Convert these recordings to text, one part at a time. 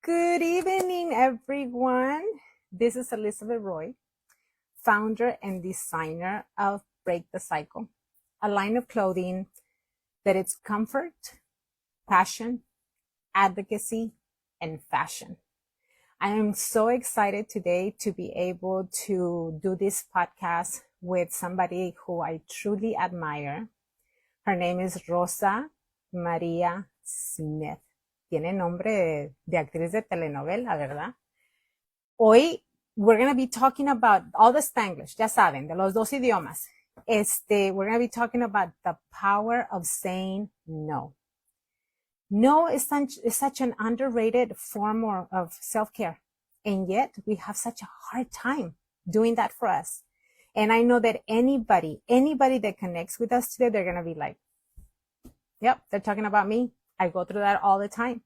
Good evening, everyone. This is Elizabeth Roy, founder and designer of Break the Cycle, a line of clothing that it's comfort, passion, advocacy, and fashion. I am so excited today to be able to do this podcast with somebody who I truly admire. Her name is Rosa Maria Smith. Tiene nombre de actriz de telenovela, ¿verdad? Hoy we're going to be talking about all the Spanglish, ya saben, de los dos idiomas. We're going to be talking about the power of saying no. No is such an underrated form of self-care. And yet we have such a hard time doing that for us. And I know that anybody that connects with us today, they're going to be like, yep, they're talking about me. I go through that all the time.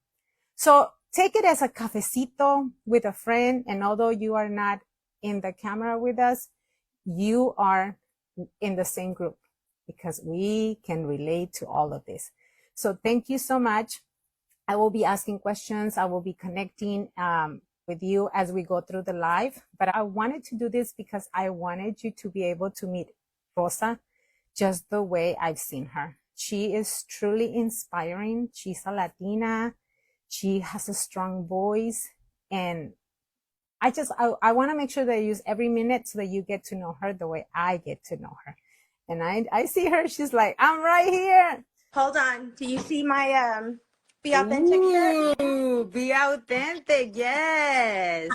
So take it as a cafecito with a friend. And although you are not in the camera with us, you are in the same group because we can relate to all of this. So thank you so much. I will be asking questions. I will be connecting with you as we go through the live. But I wanted to do this because I wanted you to be able to meet Rosa just the way I've seen her. She is truly inspiring. She's a Latina. She has a strong voice. And I want to make sure that I use every minute so that you get to know her the way I get to know her. And I see her. She's like, I'm right here. Hold on. Do you see my be authentic here? Ooh, be authentic. Yes.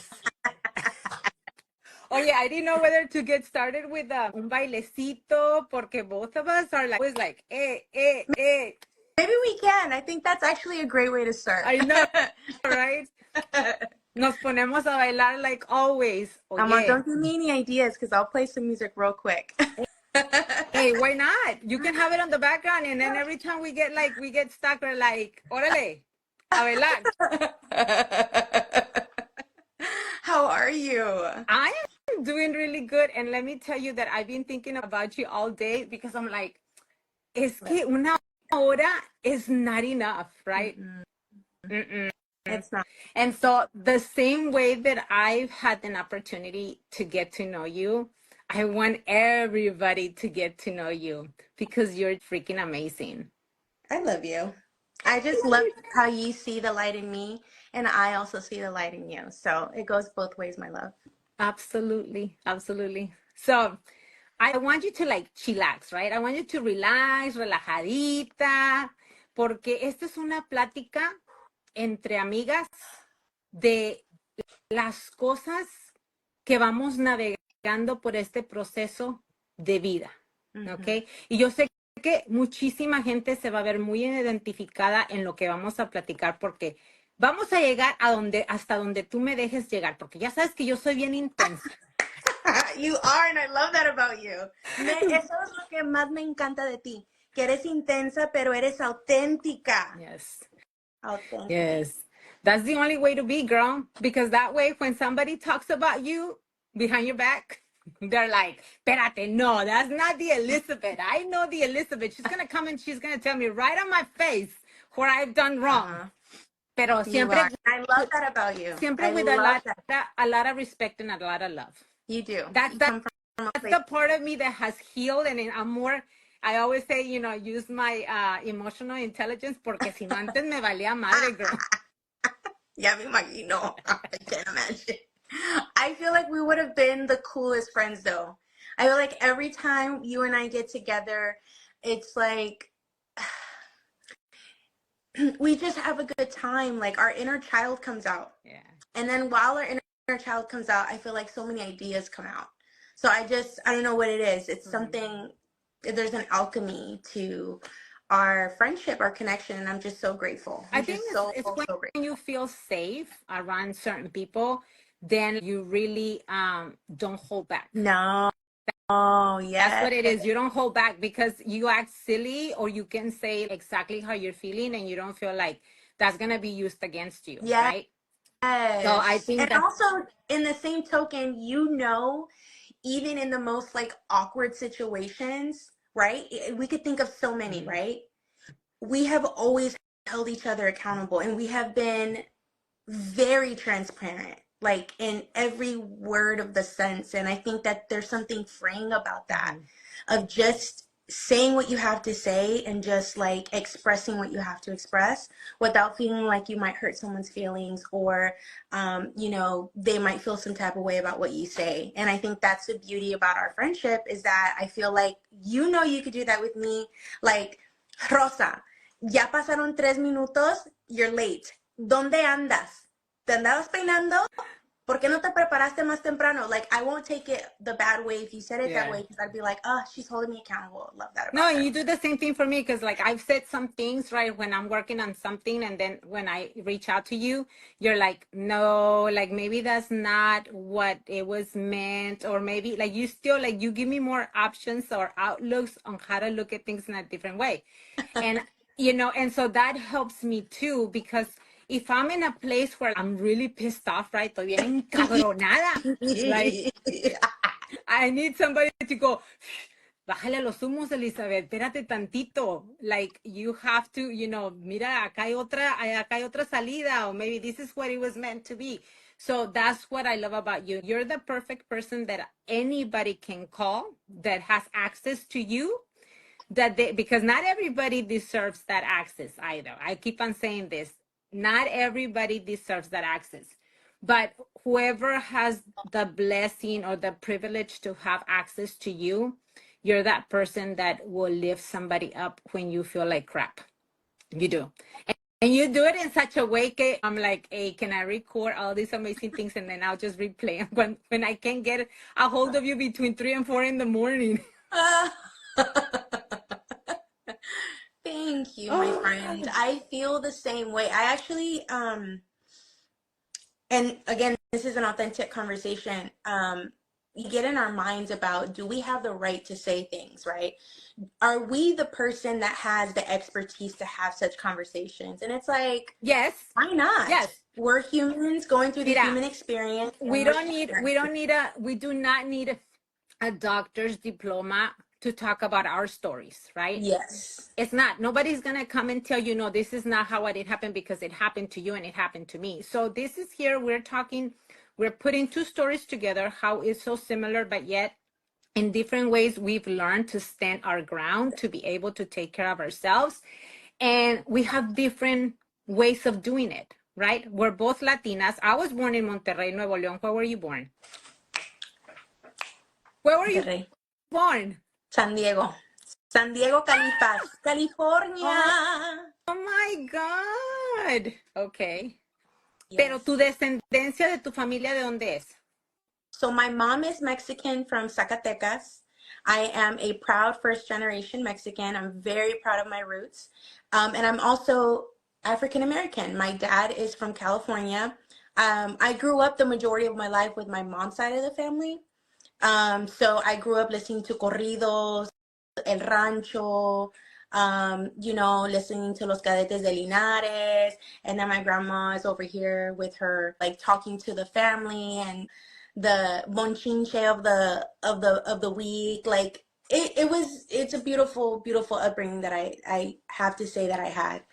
Oh yeah, I didn't know whether to get started with un bailecito porque both of us are like always like, eh. Maybe we can. I think that's actually a great way to start. I know, right? Nos ponemos a bailar like always. Oye. Don't give me any ideas because I'll play some music real quick. Hey, why not? You can have it on the background, and then every time we get stuck, we're like, órale, a bailar. How are you? I am doing really good, and let me tell you that I've been thinking about you all day because I'm like, es que una hora is not enough, right? It's not. And so the same way that I've had an opportunity to get to know you, I want everybody to get to know you because you're freaking amazing. I love you. I just love how you see the light in me and I also see the light in you. So it goes both ways, my love. Absolutely. Absolutely. So I want you to like chillax, right? I want you to relax, relajadita, porque esta es una plática entre amigas de las cosas que vamos navegando por este proceso de vida, ¿ok? Y yo sé que muchísima gente se va a ver muy identificada en lo que vamos a platicar porque vamos a llegar hasta donde tú me dejes llegar, porque ya sabes que yo soy bien intensa. You are, and I love that about you. Eso es lo que más me encanta de ti, que eres intensa, pero eres auténtica. Yes. Authentic. Yes. That's the only way to be, girl, because that way when somebody talks about you behind your back, they're like, espérate, no, that's not the Elizabeth. I know the Elizabeth. She's going to come and she's going to tell me right on my face where I've done wrong. Pero siempre, I love that about you. Siempre with a lot of respect and a lot of love. You do. That's the part of me that has healed, and I'm more, I always say, use my emotional intelligence porque si no antes me valía madre, girl. Yeah, me imagino. I can't imagine. I feel like we would have been the coolest friends, though. I feel like every time you and I get together, it's like we just have a good time. Like our inner child comes out. Yeah. And then while our inner child comes out, I feel like so many ideas come out. So I don't know what it is. It's something, there's an alchemy to our friendship, our connection, and I'm just so grateful. I think it's when you feel safe around certain people, then you really don't hold back. No. Oh, yeah. That's what it is. You don't hold back because you act silly, or you can say exactly how you're feeling and you don't feel like that's going to be used against you, right? Yes. So I think and also in the same token, even in the most like awkward situations, right? We could think of so many, right? We have always held each other accountable, and we have been very transparent, like in every word of the sense. And I think that there's something freeing about that, of just saying what you have to say and just like expressing what you have to express without feeling like you might hurt someone's feelings, or you know, they might feel some type of way about what you say. And I think that's the beauty about our friendship, is that I feel like, you know, you could do that with me. Like, Rosa, ya pasaron 3 minutos, you're late. ¿Dónde andas? ¿Te andabas peinando? ¿Por qué no te preparaste más temprano? Like, I won't take it the bad way if you said it that way, because I'd be like, oh, she's holding me accountable. Love that about her. You do the same thing for me, because like I've said some things, right, when I'm working on something, and then when I reach out to you, you're like, no, like maybe that's not what it was meant, or maybe like you still like you give me more options or outlooks on how to look at things in a different way. And you know, and so that helps me too, because if I'm in a place where I'm really pissed off, right, estoy bien encabronada, like I need somebody to go, bájale a los humos, Elizabeth, espérate tantito. Like, you have to, you know, mira, acá hay otra salida, or maybe this is what it was meant to be. So that's what I love about you. You're the perfect person that anybody can call, that has access to you, because not everybody deserves that access either. I keep on saying this. Not everybody deserves that access. But whoever has the blessing or the privilege to have access to you, you're that person that will lift somebody up when you feel like crap. You do. And you do it in such a way that I'm like, hey, can I record all these amazing things, and then I'll just replay them when I can get a hold of you between 3 and 4 in the morning. Thank you, my friend. I feel the same way. I actually, and again, this is an authentic conversation. We get in our minds about, do we have the right to say things, right? Are we the person that has the expertise to have such conversations? And it's like, yes, why not? Yes. We're humans going through the human experience. We do not need a doctor's diploma to talk about our stories, right? Yes. It's not. Nobody's going to come and tell you, no, this is not how it happened, because it happened to you and it happened to me. So this is here, we're putting two stories together, how it's so similar, but yet in different ways we've learned to stand our ground, to be able to take care of ourselves. And we have different ways of doing it, right? We're both Latinas. I was born in Monterrey, Nuevo León. Where were you born? Where were you born? San Diego, California. Oh my God. Okay. Yes. Pero tu descendencia de tu familia, ¿de dónde es? So my mom is Mexican from Zacatecas. I am a proud first-generation Mexican. I'm very proud of my roots. And I'm also African-American. My dad is from California. I grew up the majority of my life with my mom's side of the family. So I grew up listening to corridos, El Rancho, you know, listening to Los Cadetes de Linares. And then my grandma is over here with her, like talking to the family and the bonchinche of the week. Like it's a beautiful upbringing that I have to say that I had.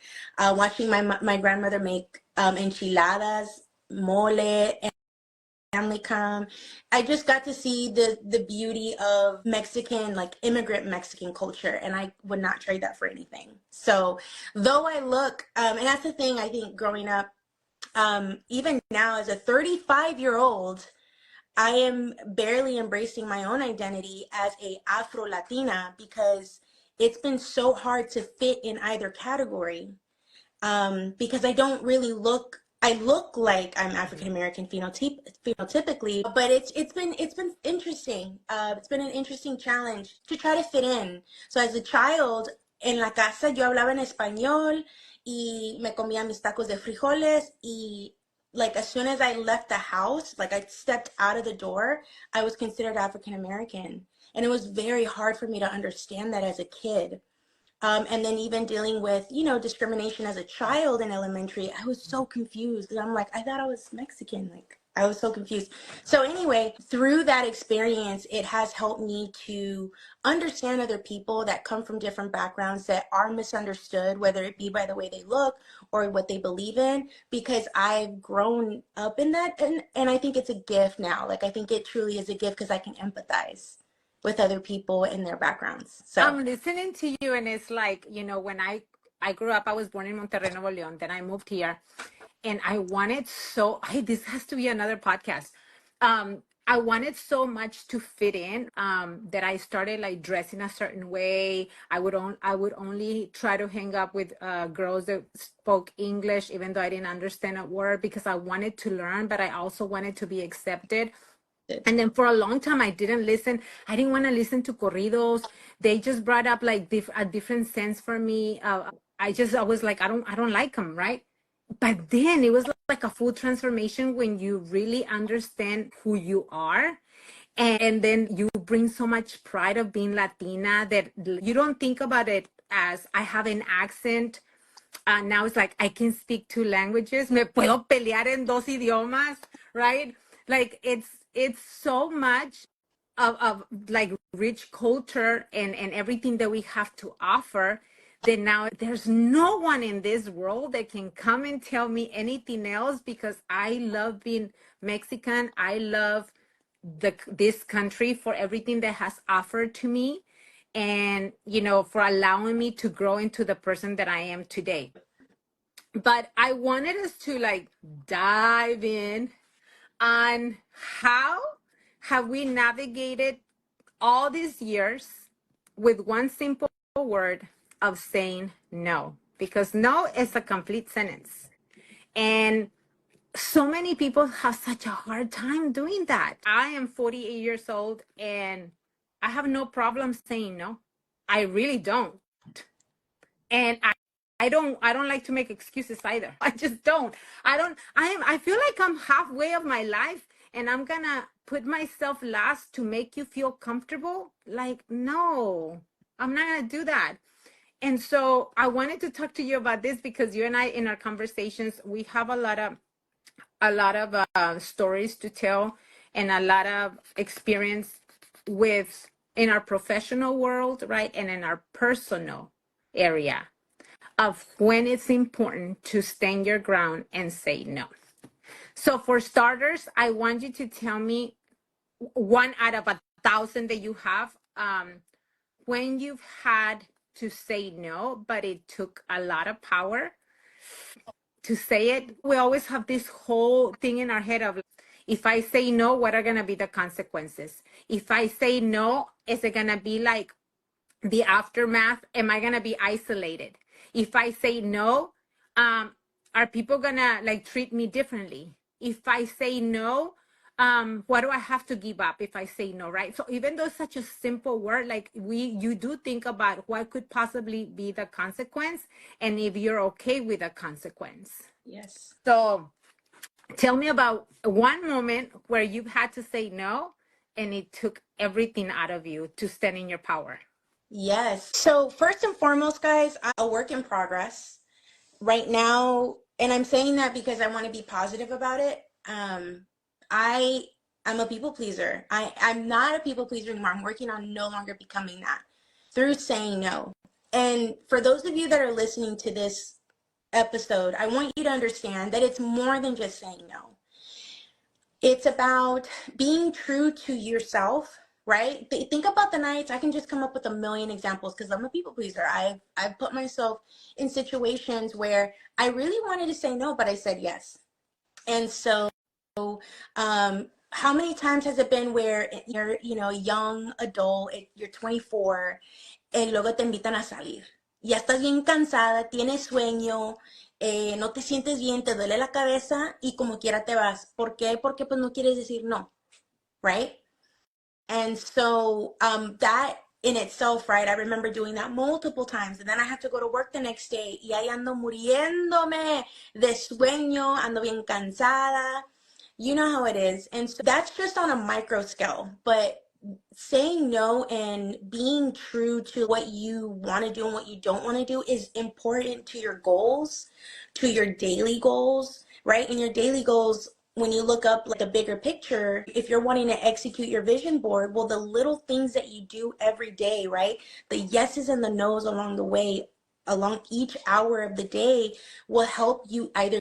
Watching my grandmother make enchiladas, mole, and family come. I just got to see the beauty of Mexican, like immigrant Mexican culture, and I would not trade that for anything. So though I look, and that's the thing, I think growing up, even now as a 35-year-old, I am barely embracing my own identity as a Afro-Latina, because it's been so hard to fit in either category, because I don't really I look like I'm African American phenotypically, but it's been interesting. It's been an interesting challenge to try to fit in. So as a child, en la casa yo hablaba en español y me comía mis tacos de frijoles, y like as soon as I left the house, like I stepped out of the door, I was considered African American, and it was very hard for me to understand that as a kid. And then even dealing with, you know, discrimination as a child in elementary, I was so confused, because I'm like, I thought I was Mexican. Like, I was so confused. So anyway, through that experience, it has helped me to understand other people that come from different backgrounds that are misunderstood, whether it be by the way they look or what they believe in, because I've grown up in that. And I think it's a gift now. Like, I think it truly is a gift because I can empathize with other people and their backgrounds. So I'm listening to you, and it's like, when I grew up, I was born in Monterrey, Nuevo León. Then I moved here, and I wanted so. Hey, this has to be another podcast. I wanted so much to fit in, that I started like dressing a certain way. I would only try to hang up with girls that spoke English, even though I didn't understand a word, because I wanted to learn, but I also wanted to be accepted. And then for a long time, I didn't listen. I didn't want to listen to corridos. They just brought up like a different sense for me. I was like, I don't like them, right? But then it was like a full transformation when you really understand who you are. And then you bring so much pride of being Latina that you don't think about it as I have an accent. Now it's like I can speak two languages. Me puedo pelear en dos idiomas, right? Like it's so much of like rich culture and everything that we have to offer, that now there's no one in this world that can come and tell me anything else, because I love being Mexican. I love this country for everything that has offered to me, and for allowing me to grow into the person that I am today. But I wanted us to like dive in on how have we navigated all these years with one simple word of saying no, because no is a complete sentence. And so many people have such a hard time doing that. I am 48 years old, and I have no problem saying no. I really don't. And I don't like to make excuses either. I just don't. I feel like I'm halfway of my life, and I'm gonna put myself last to make you feel comfortable. Like, no, I'm not gonna do that. And so I wanted to talk to you about this, because you and I, in our conversations, we have a lot of stories to tell, and a lot of experience with in our professional world, right, and in our personal area, of when it's important to stand your ground and say no. So for starters, I want you to tell me one out of 1,000 that you have, when you've had to say no, but it took a lot of power to say it. We always have this whole thing in our head of, if I say no, what are going to be the consequences? If I say no, is it going to be like the aftermath? Am I going to be isolated? If I say no, are people going to like treat me differently? If I say no, what do I have to give up if I say no, right? So even though it's such a simple word, like you do think about what could possibly be the consequence, and if you're okay with the consequence. yes. So tell me about one moment where you've had to say no, and it took everything out of you to stand in your power. Yes. So first and foremost, guys, I'm a work in progress right now, and I'm saying that because I want to be positive about it. I I'm a people pleaser. I'm not a people pleaser anymore. I'm working on no longer becoming that through saying no. And for those of you that are listening to this episode, I want you to understand that it's more than just saying no. It's about being true to yourself, right? Think about the nights. I can just come up with a million examples because I'm a people pleaser. I've put myself in situations where I really wanted to say no, but I said yes. And so, how many times has it been where you're, a young adult, you're 24, y luego te invitan a salir? Ya estás bien cansada, tienes sueño, no te sientes bien, te duele la cabeza y como quiera te vas. ¿Por qué? Porque pues no quieres decir no, right? And so that in itself, right, I remember doing that multiple times. And then I had to go to work the next day y ahí ando muriéndome de sueño, ando bien cansada. You know how it is. And so that's just on a micro scale. But saying no and being true to what you want to do and what you don't want to do is important to your goals, to your daily goals, right? And your daily goals when you look up like the bigger picture, if you're wanting to execute your vision board, well, the little things that you do every day, right? The yeses and the nos along the way, along each hour of the day will help you either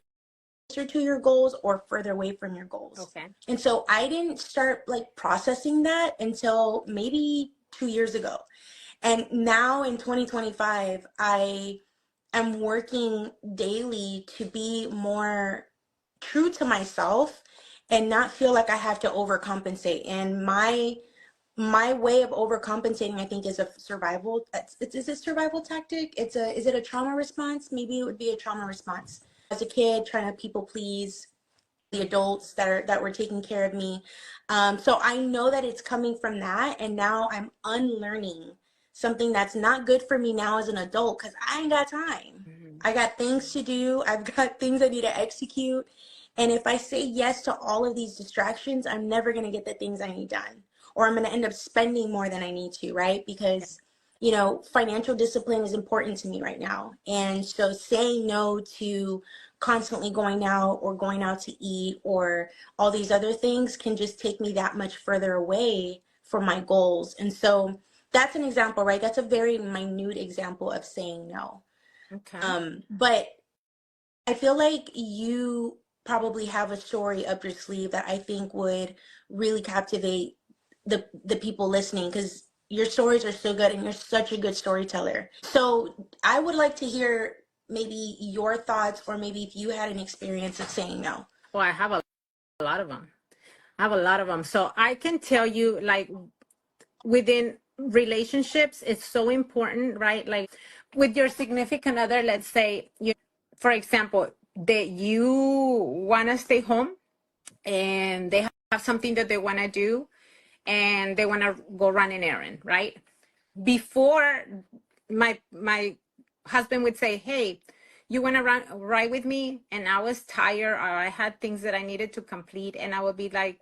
closer to your goals or further away from your goals. Okay. And so I didn't start like processing that until maybe 2 years ago. And now in 2025, I am working daily to be more true to myself and not feel like I have to overcompensate. And my way of overcompensating, I think, is a survival. Is a survival tactic. Is it a trauma response? Maybe it would be a trauma response. As a kid, trying to people please the adults that were taking care of me. So I know that it's coming from that, and now I'm unlearning something that's not good for me now as an adult because I ain't got time. I got things to do. I've got things I need to execute. And if I say yes to all of these distractions, I'm never going to get the things I need done. Or I'm going to end up spending more than I need to, right? Because, financial discipline is important to me right now. And so saying no to constantly going out or going out to eat or all these other things can just take me that much further away from my goals. And so that's an example, right? That's a very minute example of saying no. Okay. But I feel like you probably have a story up your sleeve that I think would really captivate the people listening, because your stories are so good and you're such a good storyteller. So I would like to hear maybe your thoughts, or maybe if you had an experience of saying no. Well, I have a lot of them. I have a lot of them. So I can tell you, like, within relationships, it's so important, right? Like with your significant other, let's say, for example, that you want to stay home and they have something that they want to do and they want to go run an errand, right? Before, my husband would say, hey, you want to ride with me? And I was tired, or I had things that I needed to complete, and I would be like,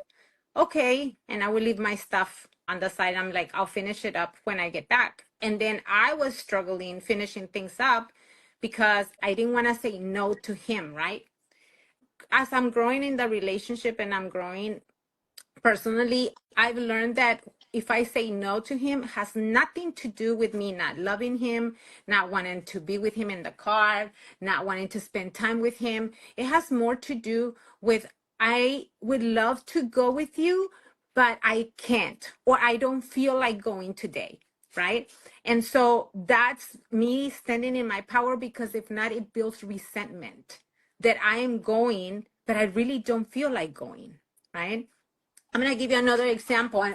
okay. And I would leave my stuff on the side. I'm like, I'll finish it up when I get back. And then I was struggling finishing things up because I didn't want to say no to him, right? As I'm growing in the relationship and I'm growing personally, I've learned that if I say no to him, it has nothing to do with me not loving him, not wanting to be with him in the car, not wanting to spend time with him. It has more to do with, I would love to go with you, but I can't, or I don't feel like going today, right? And so that's me standing in my power, because if not, it builds resentment that I am going, but I really don't feel like going, right? I'm going to give you another example.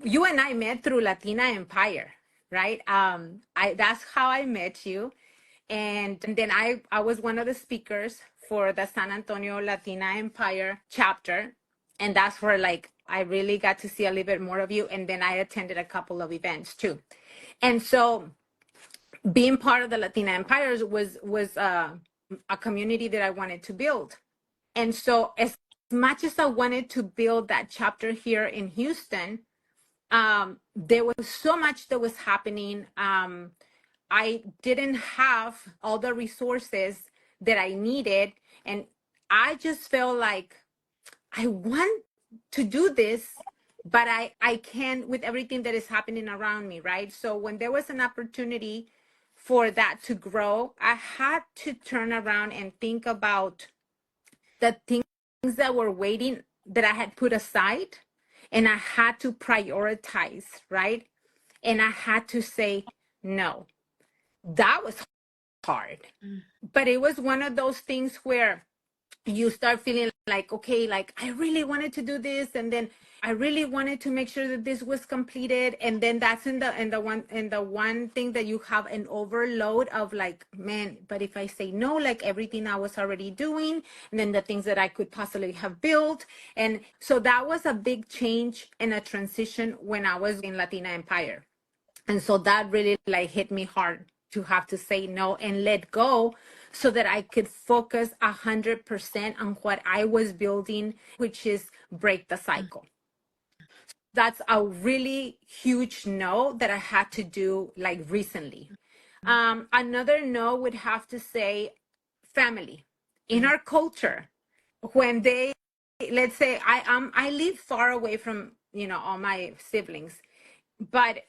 You and I met through Latina Empire, right? That's how I met you. And then I was one of the speakers for the San Antonio Latina Empire chapter. And that's where, like, I really got to see a little bit more of you. And then I attended a couple of events too. And so being part of the Latina Empires was a community that I wanted to build. And so as much as I wanted to build that chapter here in Houston, there was so much that was happening. I didn't have all the resources that I needed. And I just felt like I want to do this, but I can't with everything that is happening around me, right? So when there was an opportunity for that to grow, I had to turn around and think about the things that were waiting that I had put aside, and I had to prioritize, right? And I had to say no. That was hard. But it was one of those things where you start feeling like, okay, like I really wanted to do this, and then I really wanted to make sure that this was completed, and then that's in the one thing that you have an overload of, like, man, but if I say no, like everything I was already doing, and then the things that I could possibly have built. And so that was a big change and a transition when I was in Latina Empire. And so that really, like, hit me hard to have to say no and let go, so that I could focus 100% on what I was building, which is break the cycle. That's a really huge no that I had to do, like, recently. Another no would have to say family. In our culture, when they let's say I live far away from, all my siblings, but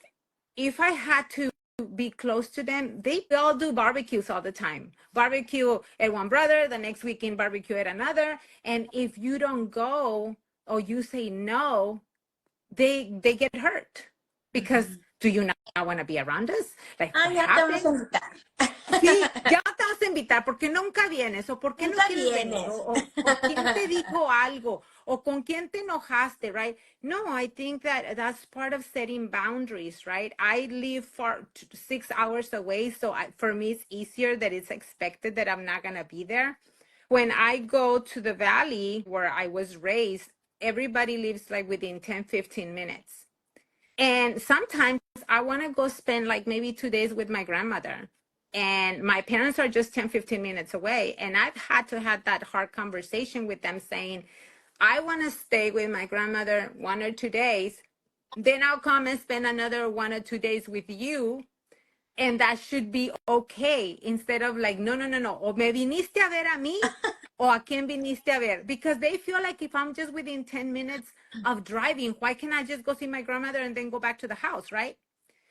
if I had to be close to them, they all do barbecues all the time. Barbecue at one brother, the next weekend barbecue at another. And if you don't go or you say no, they get hurt because do you not want to be around us? Like, what ya te vamos a happened? Sí, invitar. ya te vas a invitar, ¿por qué nunca vienes? ¿O por qué no Nunca quieres venir? vienes. O quién te dijo algo? ¿O con quién te enojaste, right? No, I think that that's part of setting boundaries, right? I live 6 hours away, so for me, it's easier that it's expected that I'm not going to be there. When I go to the valley where I was raised, everybody lives like within 10, 15 minutes. And sometimes I want to go spend like maybe 2 days with my grandmother. And my parents are just 10, 15 minutes away. And I've had to have that hard conversation with them saying, I want to stay with my grandmother 1 or 2 days. Then I'll come and spend another 1 or 2 days with you. And that should be okay. Instead of like, no. O me viniste a ver a mí, o a quién viniste a ver. Because they feel like if I'm just within 10 minutes of driving, why can't I just go see my grandmother and then go back to the house, right?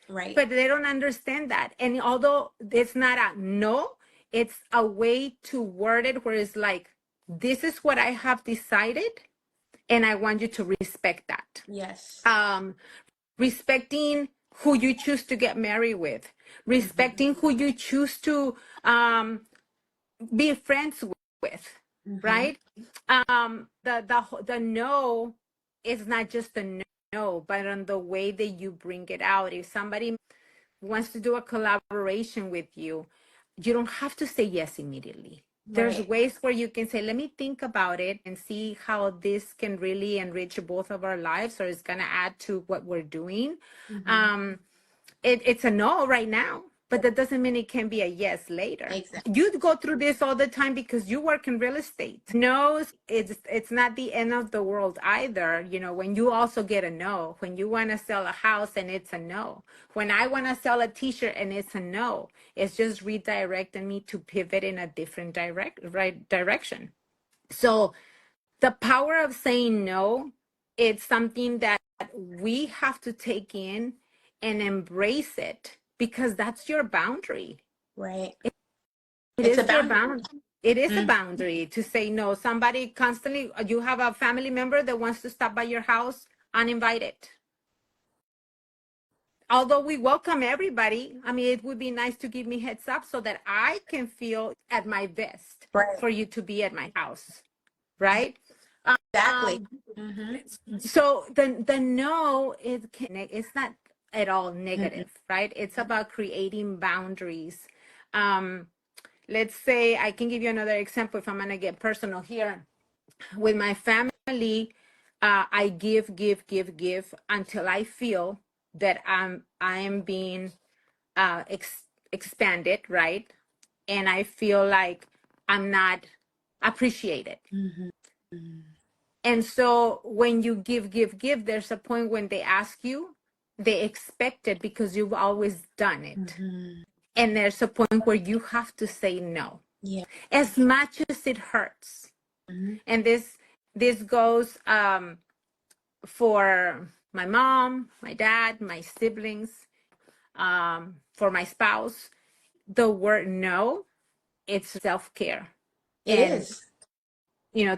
Right. But they don't understand that. And although it's not a no, it's a way to word it where it's like, this is what I have decided, and I want you to respect that. Yes. Respecting who you choose to get married with, respecting who you choose to be friends with, right? The no is not just a no, but on the way that you bring it out. If somebody wants to do a collaboration with you, you don't have to say yes immediately. There's ways where you can say, let me think about it and see how this can really enrich both of our lives, or it's going to add to what we're doing. It's a no right now, but that doesn't mean it can be a yes later. Exactly. You go through this all the time because you work in real estate. No, it's not the end of the world either. When you also get a no, when you want to sell a house and it's a no, when I want to sell a t-shirt and it's a no, it's just redirecting me to pivot in a different direction. So the power of saying no, it's something that we have to take in and embrace it, because that's your boundary. Right. It's a boundary. It is a boundary to say no. Somebody constantly, you have a family member that wants to stop by your house uninvited. Although we welcome everybody, it would be nice to give me heads up so that I can feel at my best for you to be at my house, right? Exactly. So the no it's not at all negative, right? It's about creating boundaries. Let's say, I can give you another example if I'm going to get personal here. With my family, I give until I feel that I am being expanded, right? And I feel like I'm not appreciated. And so when you give, there's a point when they ask you, they expect it because you've always done it. And there's a point where you have to say no. Yeah. As much as it hurts. And this goes for my mom, my dad, my siblings, for my spouse. The word no, it's self-care. It is.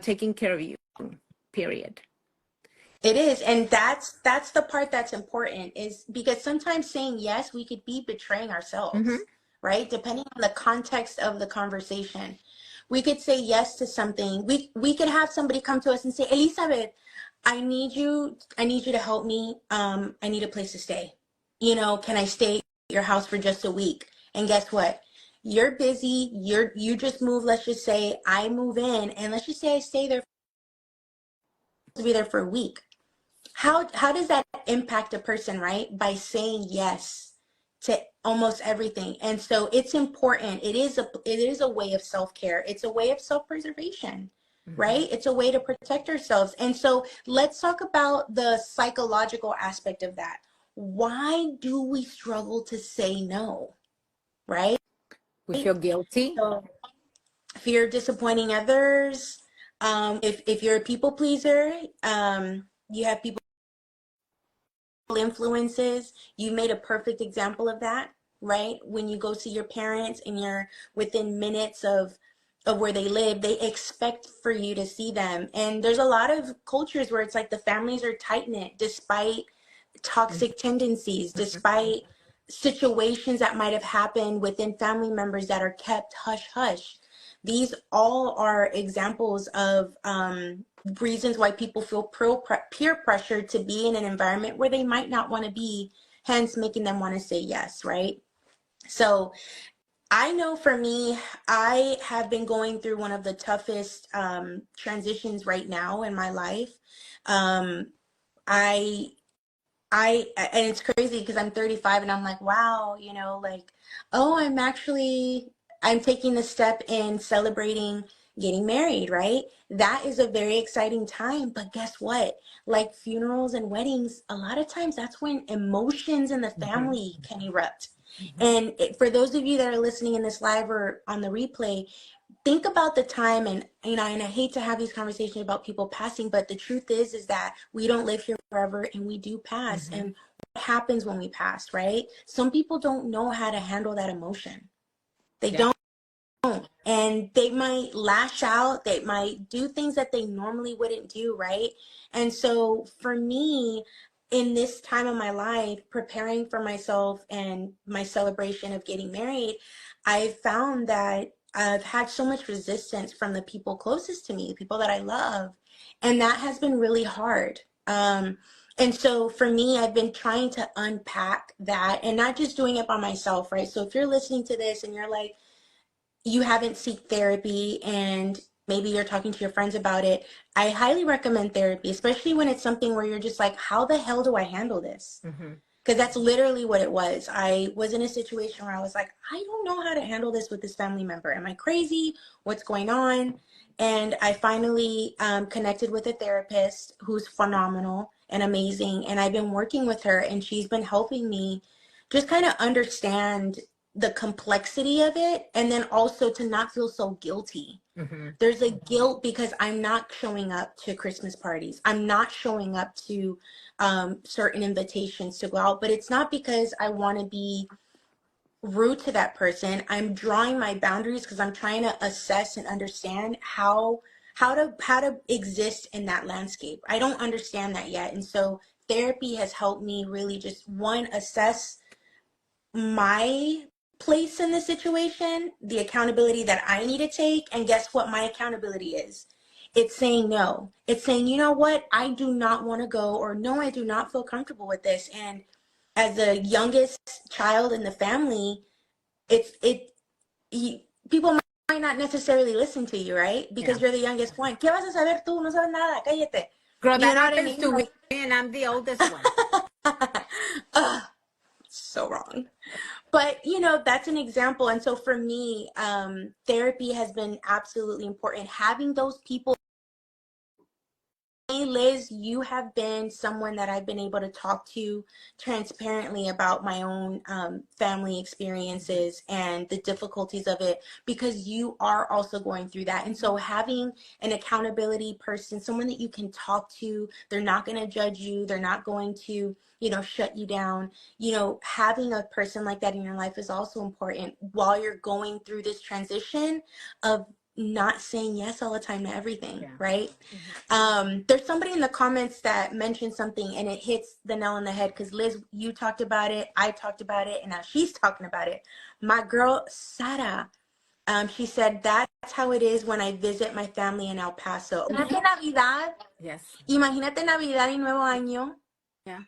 Taking care of you, period. It is. And that's the part that's important, is because sometimes saying yes, we could be betraying ourselves, right? Depending on the context of the conversation. We could say yes to something. We could have somebody come to us and say, Elizabeth, I need you to help me. I need a place to stay. Can I stay at your house for just a week? And guess what? You're busy. You just move. Let's just say I move in, and let's just say I stay there to be there for a week. How does that impact a person, right? By saying yes to almost everything. And so it's important. It is a way of self-care. It's a way of self-preservation, right? It's a way to protect ourselves. And so let's talk about the psychological aspect of that. Why do we struggle to say no, right? We feel guilty. So fear of disappointing others, If you're a people pleaser, you have people influences. You made a perfect example of that, right? When you go see your parents and you're within minutes of where they live, they expect for you to see them. And there's a lot of cultures where it's like the families are tight knit despite toxic tendencies, despite situations that might have happened within family members that are kept hush hush. These all are examples of reasons why people feel peer pressure to be in an environment where they might not want to be, hence making them want to say yes, right? So I know for me, I have been going through one of the toughest transitions right now in my life. Um, I and it's crazy because I'm 35 and I'm like, wow, you know, like, oh, I'm taking the step in celebrating getting married, right? That is a very exciting time. But guess what? Like funerals and weddings, a lot of times that's when emotions in the family can erupt. And for those of you that are listening in this live or on the replay, think about the time, and you know, and I hate to have these conversations about people passing, but the truth is that we don't live here forever and we do pass. And what happens when we pass, right? Some people don't know how to handle that emotion. They don't, and they might lash out, they might do things that they normally wouldn't do, right? And so for me, in this time of my life, preparing for myself and my celebration of getting married, I found that I've had so much resistance from the people closest to me, the people that I love, and that has been really hard. And so for me, I've been trying to unpack that and not just doing it by myself, right? So if you're listening to this and you're like, you haven't seek therapy and maybe you're talking to your friends about it, I highly recommend therapy, especially when it's something where you're just like, how the hell do I handle this? Because that's literally what it was. I was in a situation where I was like, I don't know how to handle this with this family member. Am I crazy? What's going on? And I finally connected with a therapist who's phenomenal and amazing. And I've been working with her and she's been helping me just kind of understand the complexity of it, and then also to not feel so guilty. There's a guilt because I'm not showing up to Christmas parties. I'm not showing up to certain invitations to go out, but it's not because I want to be rude to that person. I'm drawing my boundaries because I'm trying to assess and understand how to exist in that landscape. I don't understand that yet. And so therapy has helped me really just assess my place in the situation, the accountability that I need to take, and guess what my accountability is? It's saying no. It's saying, you know what, I do not want to go, or no, I do not feel comfortable with this. And as the youngest child in the family, people might not necessarily listen to you, right? Because you're the youngest one. ¿Qué vas a saber tú? No sabes nada. Cállate. Girl, You that know what I happens mean? to me, Like, and I'm the oldest one. ugh, so wrong. But you know, that's an example. And so for me, therapy has been absolutely important. Having those people. Hey Liz, you have been someone that I've been able to talk to transparently about my own family experiences and the difficulties of it, because you are also going through that. And so having an accountability person, someone that you can talk to, they're not going to judge you, they're not going to, you know, shut you down. You know, having a person like that in your life is also important while you're going through this transition of not saying yes all the time to everything, right? There's somebody in the comments that mentioned something and it hits the nail on the head, because Liz, you talked about it, I talked about it, and now she's talking about it. My girl Sara, she said, that's how it is when I visit my family in El Paso. Imagínate Navidad. Yes. Imagínate Navidad y Nuevo Año. Yeah.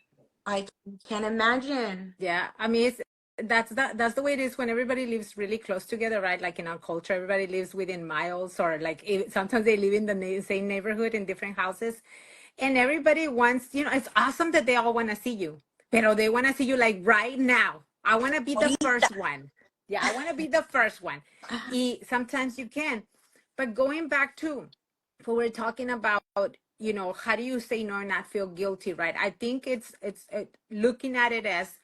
I can't imagine. Yeah. I mean, that's the way it is when everybody lives really close together, right? Like in our culture, everybody lives within miles, or like sometimes they live in the same neighborhood in different houses, and everybody wants, you know, it's awesome that they all want to see you, pero they want to see you like right now. I want to be the first one. Yeah, I want to be the first one. Sometimes you can, but going back to what we're talking about, you know, how do you say no and not feel guilty, right? I think it's looking at it as,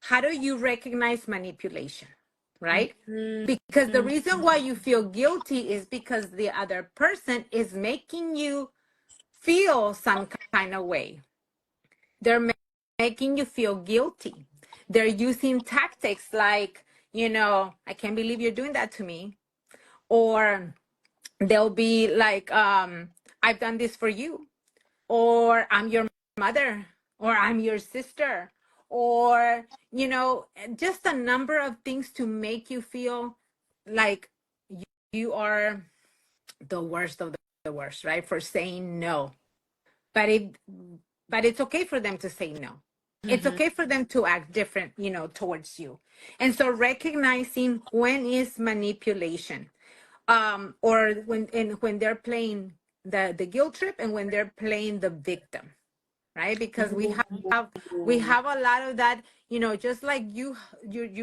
how do you recognize manipulation? right? Mm-hmm. Because the reason why you feel guilty is because the other person is making you feel some kind of way. They're making you feel guilty. They're using tactics like, I can't believe you're doing that to me. Or they'll be like, I've done this for you. Or I'm your mother. Or I'm your sister. Or, just a number of things to make you feel like you are the worst of the worst, right? For saying no. But it's okay for them to say no. It's Mm-hmm. okay for them to act different, towards you. And so recognizing when is manipulation, or when they're playing the guilt trip, and when they're playing the victim, right? Because we have a lot of that, just like you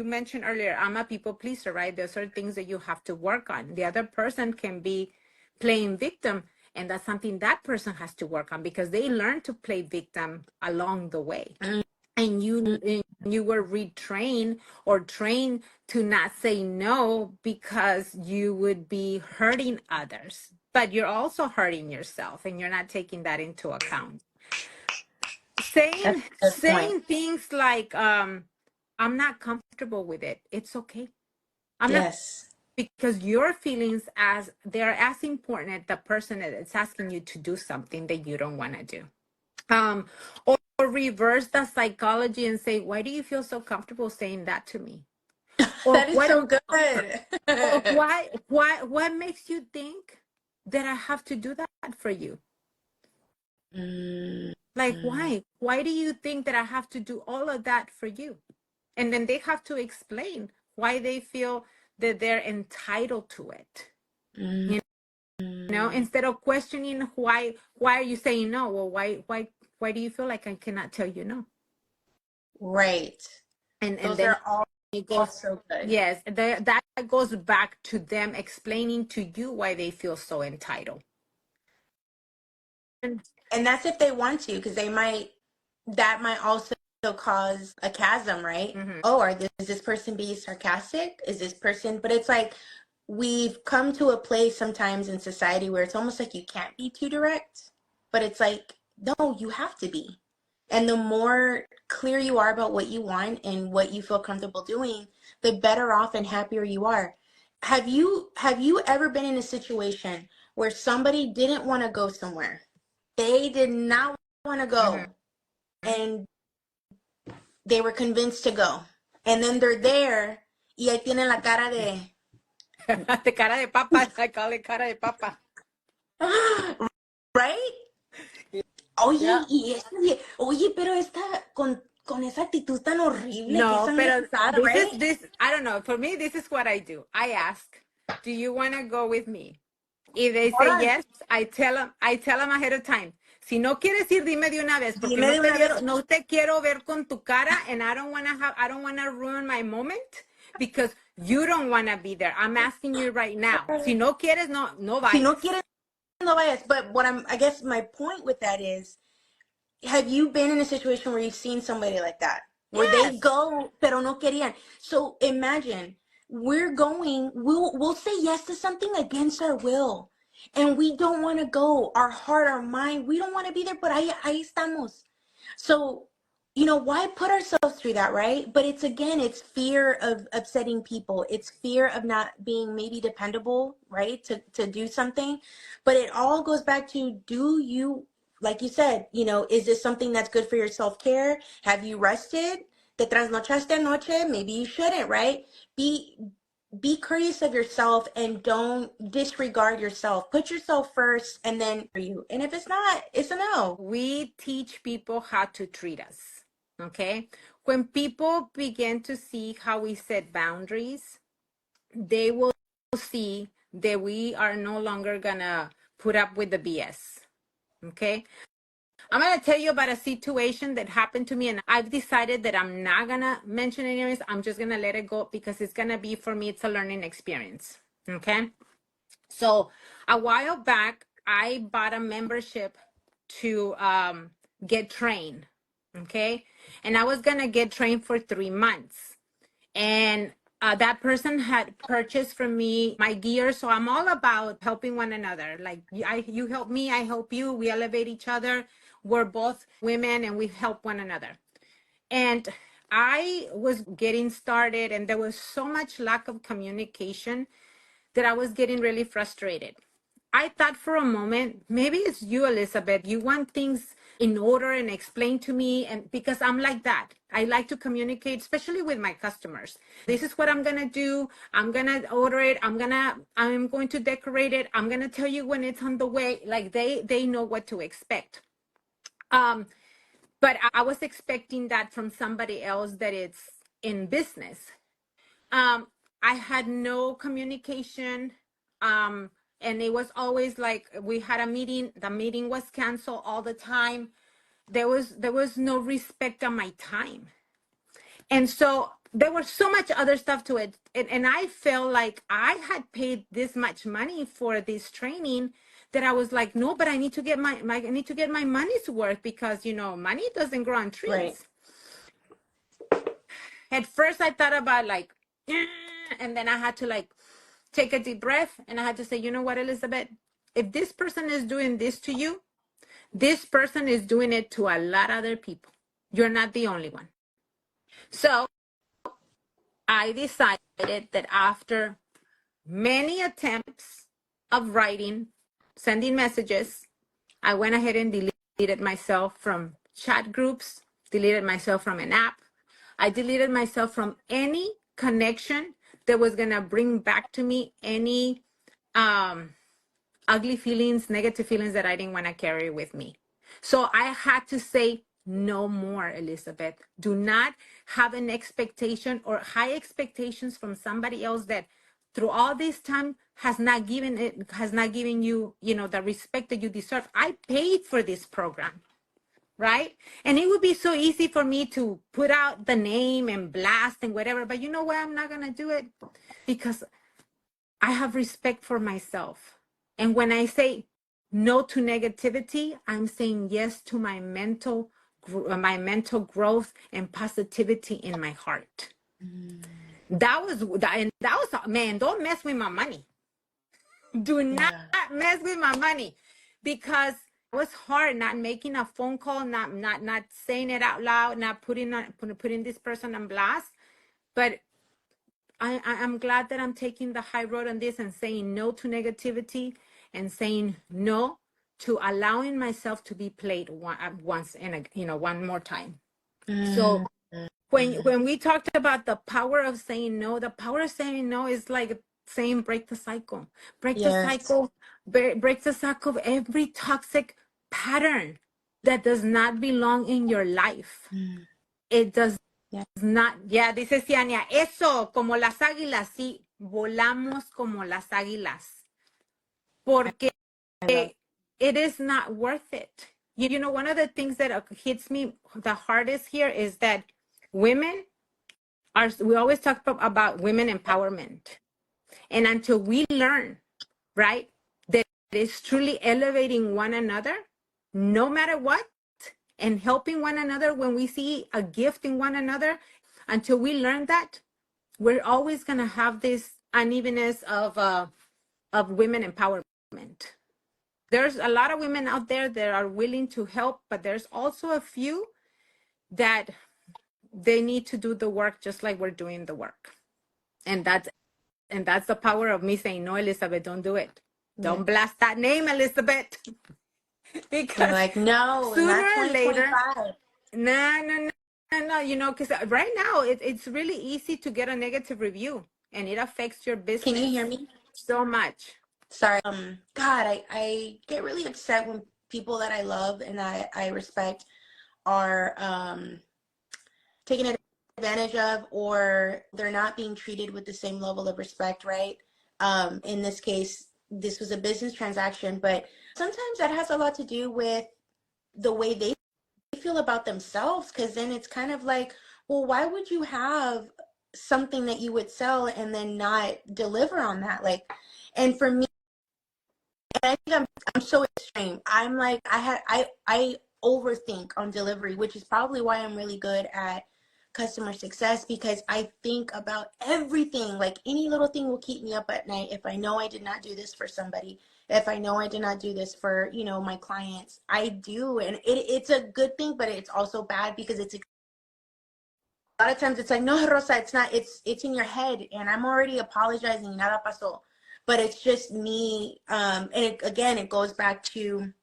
mentioned earlier. I'm a people pleaser, right? There's certain things that you have to work on. The other person can be playing victim, and that's something that person has to work on, because they learn to play victim along the way. And you were retrained or trained to not say no, because you would be hurting others, but you're also hurting yourself, and you're not taking that into account. That's saying a good point. saying things like, I'm not comfortable with it, it's okay. I'm not, Yes. because your feelings, as they're as important as the person that is asking you to do something that you don't want to do. Or reverse the psychology and say, why do you feel so comfortable saying that to me? Or That is so good. what makes you think that I have to do that for you? Mm-hmm. Like, why do you think that I have to do all of that for you? And then they have to explain why they feel that they're entitled to it. Instead of questioning why are you saying no? Well, why do you feel like I cannot tell you no? Right. And Those then are all it goes, also good. yes, that goes back to them explaining to you why they feel so entitled. And that's if they want to, because that might also cause a chasm, right? Mm-hmm. Oh, is this person being sarcastic? Is this person, but it's like we've come to a place sometimes in society where it's almost like you can't be too direct, but it's like, no, you have to be. And the more clear you are about what you want and what you feel comfortable doing, the better off and happier you are. Have you ever been in a situation where somebody didn't want to go somewhere? They did not want to go, and they were convinced to go. And then they're there, y ahí tienen la cara de... The cara de papa, I call it cara de papa. Right? Yeah. Oye, oye, pero esta, con esa actitud tan horrible que No, esa pero pesada, right? I don't know. For me, this is what I do. I ask, do you want to go with me? If they say Ahora, yes, I tell them ahead of time. Si no quieres ir, dime de una vez, porque dime de una vez. no te quiero ver con tu cara, and I don't want to ruin my moment, because you don't want to be there. I'm asking you right now. Si no quieres, no Si no vayas. quieres, no vayas. But I guess my point with that is, have you been in a situation where you've seen somebody like that? Where they Yes. go, pero no querían. So imagine, we'll say yes to something against our will. And we don't want to go. Our heart, our mind, we don't want to be there, but ahí estamos. So, why put ourselves through that, right? But it's fear of upsetting people. It's fear of not being maybe dependable, right? To do something. But it all goes back to, do you, like you said, is this something that's good for your self-care? Have you rested? Te trasnochaste anoche? Maybe you shouldn't, right? Be curious of yourself and don't disregard yourself. Put yourself first, and then for you. And if it's not, it's a no. We teach people how to treat us. Okay? When people begin to see how we set boundaries, they will see that we are no longer gonna put up with the BS. Okay? I'm gonna tell you about a situation that happened to me, and I've decided that I'm not gonna mention any names. I'm just gonna let it go, because it's gonna be, for me, it's a learning experience. Okay? So a while back, I bought a membership to get trained. Okay? And I was gonna get trained for 3 months. And that person had purchased from me my gear. So I'm all about helping one another. Like you help me, I help you. We elevate each other. We're both women and we help one another. And I was getting started and there was so much lack of communication that I was getting really frustrated. I thought for a moment, maybe it's you, Elizabeth. You want things in order and explain to me. And because I'm like that, I like to communicate, especially with my customers. This is what I'm going to do. I'm going to order it. I'm going to decorate it. I'm going to tell you when it's on the way. Like they know what to expect. But I was expecting that from somebody else that it's in business. I had no communication. And it was always like we had a meeting, the meeting was canceled all the time. There was no respect on my time. And so there was so much other stuff to it. And I felt like I had paid this much money for this training that I was like, no, but I need to get my I need to get my money's worth because money doesn't grow on trees. Right. At first I thought about like, and then I had to like take a deep breath and I had to say, you know what, Elizabeth, if this person is doing this to you, this person is doing it to a lot of other people. You're not the only one. So I decided that after many attempts of writing, sending messages, I went ahead and deleted myself from chat groups, deleted myself from an app. I deleted myself from any connection that was going to bring back to me any ugly feelings, negative feelings that I didn't want to carry with me. So I had to say no more, Elizabeth. Do not have an expectation or high expectations from somebody else that through all this time has not given you, the respect that you deserve. I paid for this program. Right? And it would be so easy for me to put out the name and blast and whatever, but you know what? I'm not going to do it because I have respect for myself. And when I say no to negativity, I'm saying yes to my mental growth and positivity in my heart. That was, man, don't mess with my money. Do not mess with my money because it was hard not making a phone call, not saying it out loud, not putting this person on blast. But I'm glad that I'm taking the high road on this and saying no to negativity and saying no to allowing myself to be played once and one more time. So when we talked about the power of saying no, the power of saying no is like saying break the cycle. Break the cycle. Break the cycle of every toxic pattern that does not belong in your life. It does not. Yeah, dice Ciania, eso, como las águilas, sí, volamos como las águilas. Porque it is not worth it. One of the things that hits me the hardest here is that we always talk about women empowerment. And until we learn, right, that it's truly elevating one another, no matter what, and helping one another when we see a gift in one another, until we learn that, we're always going to have this unevenness of women empowerment. There's a lot of women out there that are willing to help, but there's also a few that they need to do the work just like we're doing the work. And that's the power of me saying, no, Elizabeth, don't do it. Don't blast that name, Elizabeth. Because you're like, no, sooner or later, no, because right now it's really easy to get a negative review and it affects your business. Can you hear me? So much. Sorry. God, I get really upset when people that I love and I respect are taken advantage of, or they're not being treated with the same level of respect, right? In this case, this was a business transaction, but sometimes that has a lot to do with the way they feel about themselves, because then it's kind of like, well, why would you have something that you would sell and then not deliver on that? Like, and for me, and I think I'm so extreme. I'm like, I overthink on delivery, which is probably why I'm really good at customer success because I think about everything. Like any little thing will keep me up at night if I know I did not do this for somebody. If I know I did not do this for, you know, my clients. I do. And it's a good thing, but it's also bad because it's a lot of times it's like, no, Rosa, it's not, it's in your head and I'm already apologizing, nada pasó. But it's just me. And again, it goes back to,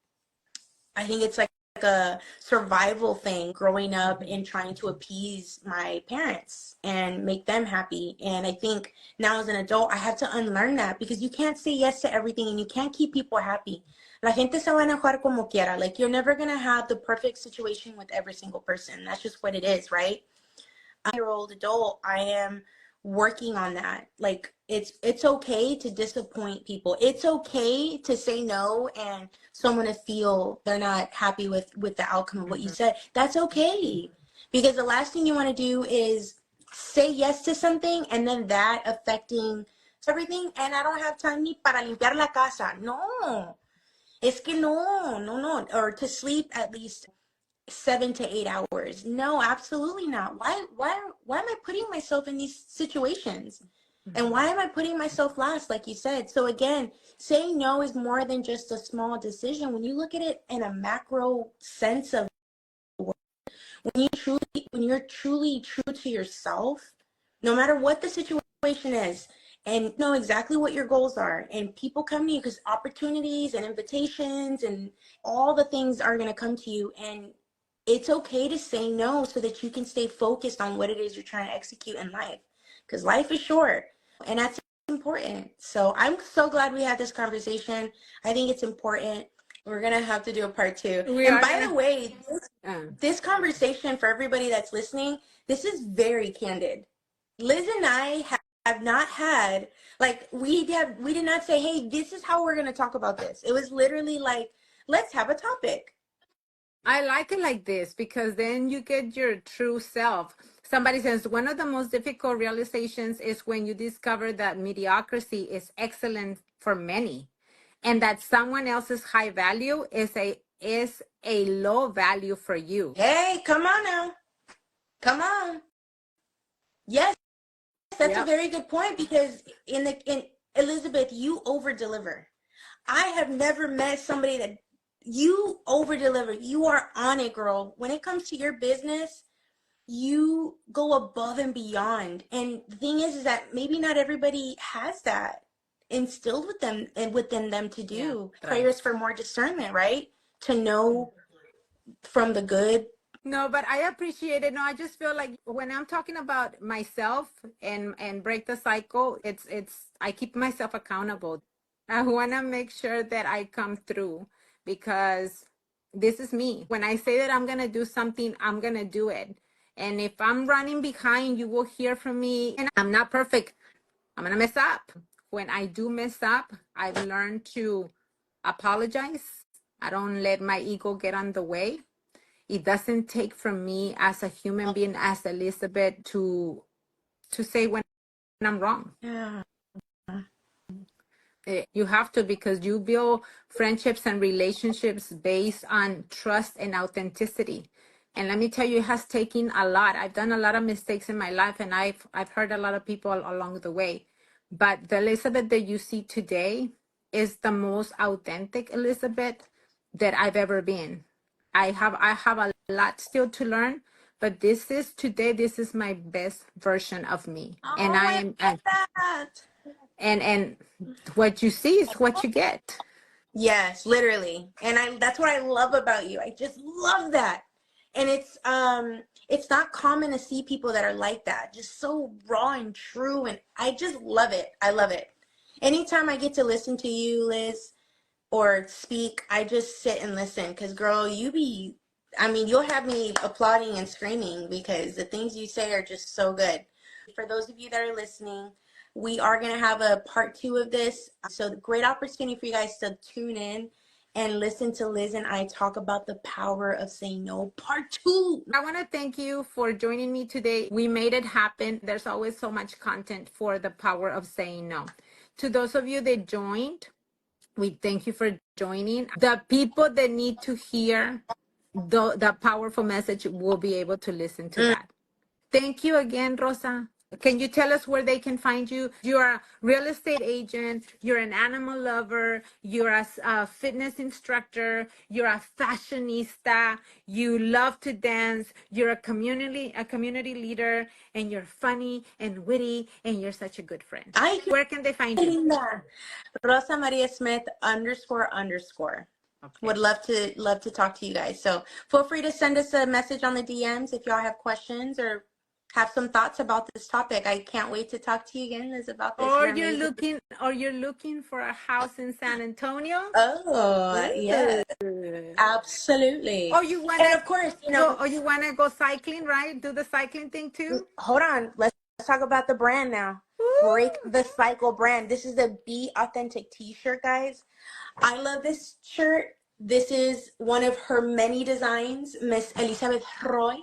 I think it's like a survival thing growing up and trying to appease my parents and make them happy. And I think now as an adult, I have to unlearn that because you can't say yes to everything and you can't keep people happy. La gente se va a enojar como quiera. Like you're never going to have the perfect situation with every single person. That's just what it is, right? 9-year-old adult, I am working on that. Like it's okay to disappoint people. It's okay to say no and someone to feel they're not happy with the outcome of what you said. That's okay. Because the last thing you want to do is say yes to something and then that affecting everything and I don't have time ni para limpiar la casa. No. Es que no. Or to sleep at least 7 to 8 hours. No, absolutely not. Why am I putting myself in these situations? And why am I putting myself last, like you said? So again, saying no is more than just a small decision. When you look at it in a macro sense of when you're truly true to yourself, no matter what the situation is, and know exactly what your goals are, and people come to you because opportunities and invitations and all the things are going to come to you, and it's okay to say no so that you can stay focused on what it is you're trying to execute in life, because life is short and that's important. So I'm so glad we had this conversation. I think it's important. We're gonna have to do a part 2. And by the way, this conversation, for everybody that's listening, this is very candid. Liz and I have not had, like, we did not say, hey, this is how we're going to talk about this. It was literally like, let's have a topic. I like it like this because then you get your true self. Somebody says one of the most difficult realizations is when you discover that mediocrity is excellent for many and that someone else's high value is a low value for you. Hey, come on now. Come on. Yes, that's a very good point because in Elizabeth, you over deliver. I have never met somebody that you over deliver. You are on it, girl. When it comes to your business, you go above and beyond. And the thing is that maybe not everybody has that instilled with them and within them to do. Prayers for more discernment, right? To know from the good. No, but I appreciate it. No, I just feel like when I'm talking about myself and break the cycle, it's I keep myself accountable. I want to make sure that I come through because this is me. When I say that I'm going to do something, I'm going to do it. And if I'm running behind, you will hear from me. And I'm not perfect. I'm going to mess up. When I do mess up, I've learned to apologize. I don't let my ego get on the way. It doesn't take from me as a human being, as Elizabeth, to say when I'm wrong. Yeah. You have to, because you build friendships and relationships based on trust and authenticity. And let me tell you, it has taken a lot. I've done a lot of mistakes in my life, and I've hurt a lot of people along the way. But the Elizabeth that you see today is the most authentic Elizabeth that I've ever been. I have a lot still to learn, but this is my best version of me. And I am and what you see is what you get. Yes, literally. And that's what I love about you. I just love that. And it's not common to see people that are like that. Just so raw and true, and I just love it. I love it. Anytime I get to listen to you, Liz, or speak, I just sit and listen because girl, you'll have me applauding and screaming because the things you say are just so good. For those of you that are listening, we are going to have a part 2 of this. So great opportunity for you guys to tune in and listen to Liz and I talk about the power of saying no, part 2. I want to thank you for joining me today. We made it happen. There's always so much content for the power of saying no. To those of you that joined, we thank you for joining. The people that need to hear the powerful message will be able to listen to that. Thank you again, Rosa. Can you tell us where they can find you? You're a real estate agent, you're an animal lover, you're a fitness instructor, you're a fashionista, you love to dance, you're a community leader, and you're funny and witty, and you're such a good friend. Ay, qué Where can they find you? linda. Rosa Maria Smith __. Okay. Would love to talk to you guys. So feel free to send us a message on the DMs if y'all have questions or have some thoughts about this topic. I can't wait to talk to you again, Liz, about this. Or You're you're looking for a house in San Antonio. Oh, yeah, Ooh. absolutely. Or you And wanna of course, go cycling, right? Do the cycling thing too. hold on. Let's talk about the brand now. Break the Cycle brand. This is the Be Authentic t-shirt, guys. I love this shirt. This is one of her many designs, Miss Elizabeth Roy.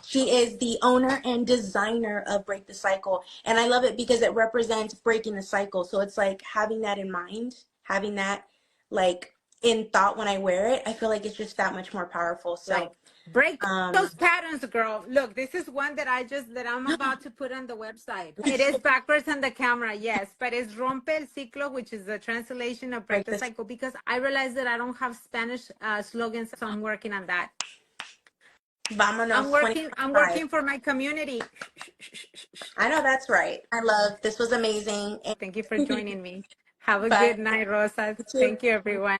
She is the owner and designer of Break the Cycle. And I love it because it represents breaking the cycle. So it's like having that in mind, having that like in thought when I wear it. I feel like it's just that much more powerful. So Right. Break those patterns, girl. Look, this is one that I'm about to put on the website. It is backwards on the camera, yes, but it's rompe el ciclo, which is the translation of break the cycle, because I realized that I don't have Spanish slogans, so I'm working on that. Vámonos, I'm working for my community. I know that's right. I love this. Was amazing. Thank you for joining me. Have a good night, Rosa. Thank you, everyone.